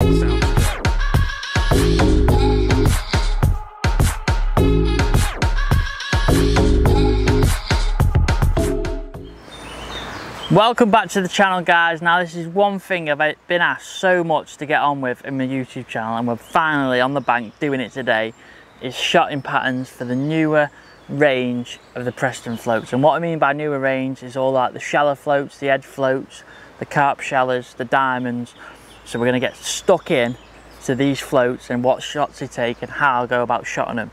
Welcome back to the channel, guys. Now this is one thing I've been asked so much to get on with in my YouTube channel, and we're finally on the bank doing it today, is shotting patterns for the newer range of the Preston floats. And what I mean by newer range is all like the shallow floats, the edge floats, the carp shallows, the diamonds. So we're going to get stuck in to these floats and what shots they take and how I'll go about shotting them.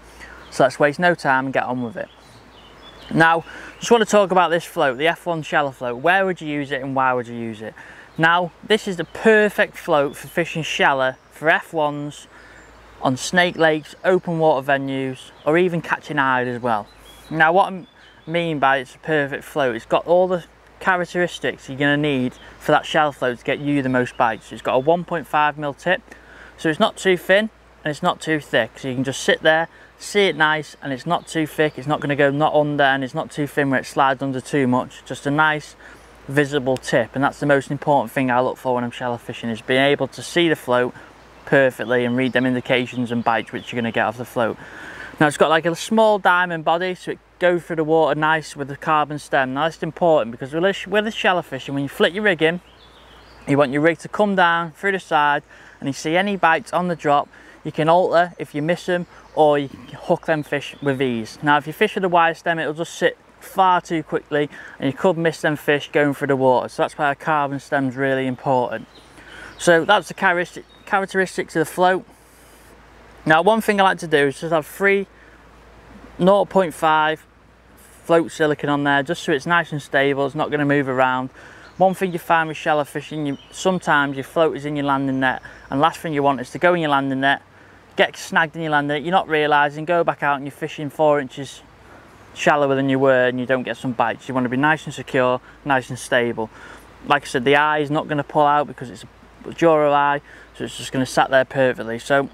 So let's waste no time and get on with it. Now, just want to talk about this float, the F1 shallow float. Where would you use it and why would you use it? Now, this is the perfect float for fishing shallow for F1s on snake lakes, open water venues, or even catching hide as well. Now, what I mean by it's a perfect float, it's got all the characteristics you're going to need for that shallow float to get you the most bites. It's got a 1.5mm tip, so it's not too thin and it's not too thick, so you can just sit there, see it nice, and it's not too thick, it's not going to go not under, and it's not too thin where it slides under too much. Just a nice visible tip, and that's the most important thing I look for when I'm shallow fishing, is being able to see the float perfectly and read them indications and bites which you're going to get off the float. Now it's got like a small diamond body, so it goes through the water nice with the carbon stem. Now that's important because with the shallow fishing, when you flick your rig in, you want your rig to come down through the side, and you see any bites on the drop, you can alter if you miss them, or you can hook them fish with ease. Now if you fish with a wire stem, it'll just sit far too quickly and you could miss them fish going through the water. So that's why a carbon stem is really important. So that's the characteristics of the float. Now one thing I like to do is just have 3 0.5 float silicone on there, just so it's nice and stable, it's not going to move around. One thing you find with shallow fishing, sometimes your float is in your landing net, and last thing you want is to go in your landing net, get snagged in your landing net, you're not realising, go back out and you're fishing 4 inches shallower than you were and you don't get some bites. You want to be nice and secure, nice and stable. Like I said, the eye is not going to pull out because it's a Dura eye, so it's just going to sat there perfectly. So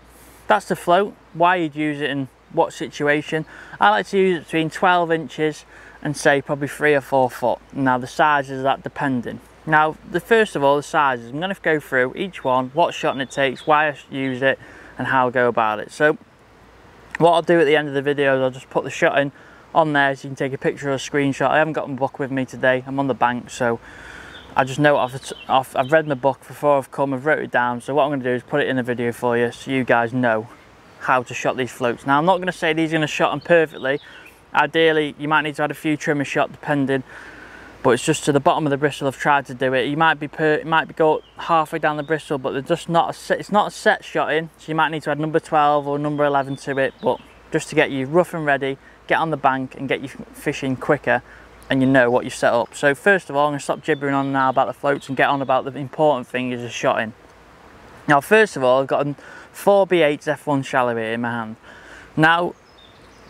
that's the float. Why you'd use it in what situation? I like to use it between 12 inches and say probably 3 or 4 foot. Now the sizes of that depending. Now first of all, the sizes, I'm going to go through each one, what shotting it takes, why I use it, and how I go about it. So what I'll do at the end of the video is I'll just put the shotting on there so you can take a picture or a screenshot. I haven't got my book with me today, I'm on the bank, so I just know I've read my book before I've come, I've wrote it down. So what I'm going to do is put it in a video for you so you guys know how to shot these floats. Now I'm not going to say these are going to shot them perfectly. Ideally you might need to add a few trim shot depending, but it's just to the bottom of the bristle I've tried to do it. You might be go halfway down the bristle, but they're just not it's not a set shotting, so you might need to add number 12 or number 11 to it, but just to get you rough and ready, get on the bank and get you fishing quicker, and you know what you set up. So first of all, I'm going to stop gibbering on now about the floats and get on about the important thing is the shotting. Now first of all, I've got a 4B8 F1 shallow here in my hand. Now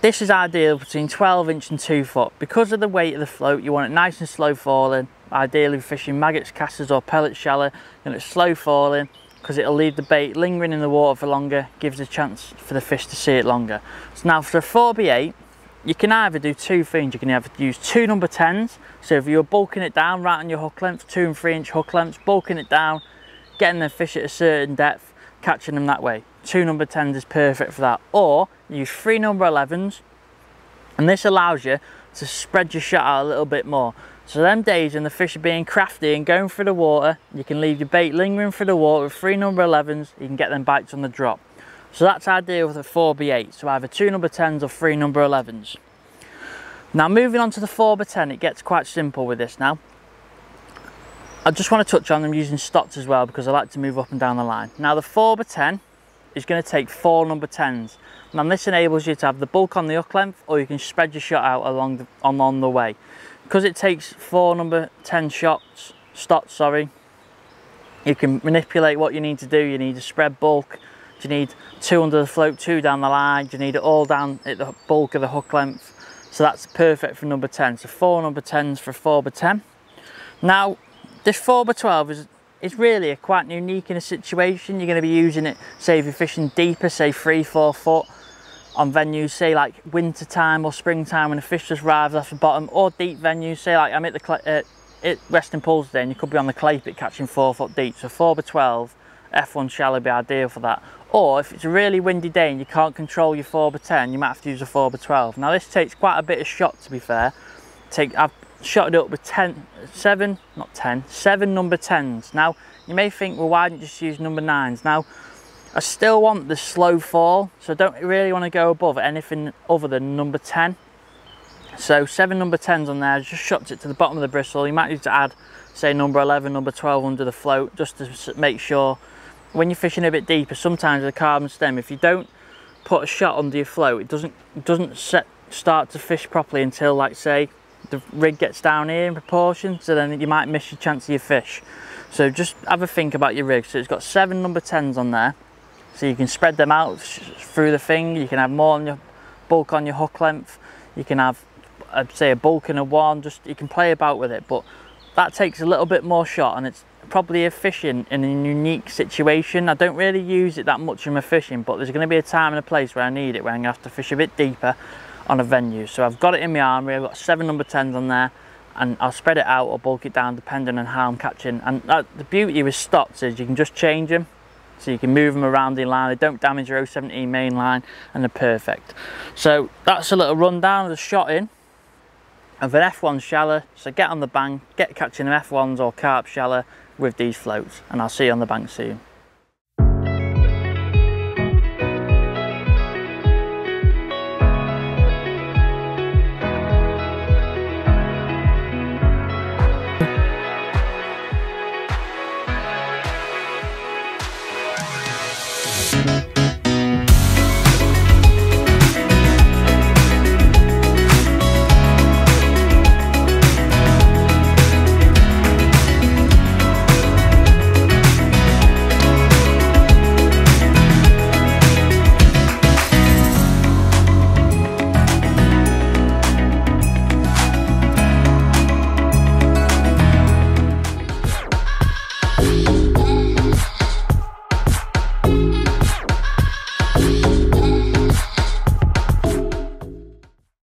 this is ideal between 12 inch and 2 foot. Because of the weight of the float, you want it nice and slow falling. Ideally fishing maggots, casters or pellet shallow, and it's slow falling because it'll leave the bait lingering in the water for longer, gives a chance for the fish to see it longer. So now for a 4B8, you can either do 2 things. You can either use 2 number 10s, so if you're bulking it down right on your hook length, 2 and 3 inch hook lengths, bulking it down, getting the fish at a certain depth, catching them that way. 2 number 10s is perfect for that. Or use 3 number 11s, and this allows you to spread your shot out a little bit more. So them days when the fish are being crafty and going through the water, you can leave your bait lingering through the water with 3 number 11s, you can get them bites on the drop. So that's ideal with a 4B8, so either 2 number 10s or 3 number 11s. Now moving on to the 4x10, it gets quite simple with this now. I just want to touch on them using stots as well because I like to move up and down the line. Now the 4x10 is going to take 4 number 10s. Now this enables you to have the bulk on the hook length, or you can spread your shot out along the way. Because it takes 4 number 10 stots, you can manipulate what you need to do. You need to spread bulk. Do you need 2 under the float, 2 down the line? Do you need it all down at the bulk of the hook length? So that's perfect for number 10. So 4 number 10s for 4x10. Now this 4x12 is really quite unique in a situation. You're going to be using it, say if you're fishing deeper, say 3-4 foot on venues, say like winter time or springtime when the fish just arrives off the bottom, or deep venues, say like I'm at the Western Pools today and you could be on the clay pit catching 4 foot deep. So 4x12 F1 shallow would be ideal for that. Or if it's a really windy day and you can't control your 4x10, you might have to use a 4x12. Now this takes quite a bit of shot, to be fair. I've shot it up with 7 number 10s. Now you may think, well, why didn't you just use number 9s? Now I still want the slow fall, so I don't really want to go above anything other than number 10. So 7 number 10s on there, just shot it to the bottom of the bristle. You might need to add, say, number 11, number 12 under the float, just to make sure when you're fishing a bit deeper, sometimes with a carbon stem, if you don't put a shot under your float, it doesn't start to fish properly until, like, say, the rig gets down here in proportion, so then you might miss your chance of your fish. So just have a think about your rig. So it's got 7 number 10s on there, so you can spread them out through the thing. You can have more on your bulk on your hook length. You can have, I'd say, a bulk and a 1, just you can play about with it, but that takes a little bit more shot, and it's probably a fishing in a unique situation. I don't really use it that much in my fishing, but there's going to be a time and a place where I need it, where I'm going to have to fish a bit deeper on a venue. So I've got it in my armoury, I've got 7 number 10s on there, and I'll spread it out or bulk it down depending on how I'm catching. And the beauty with stops is you can just change them, so you can move them around the line. They don't damage your 017 main line, and they're perfect. So that's a little rundown of the shotting of an F1 shallow. So get on the bank, get catching them F1s or carp shallow with these floats, and I'll see you on the bank soon.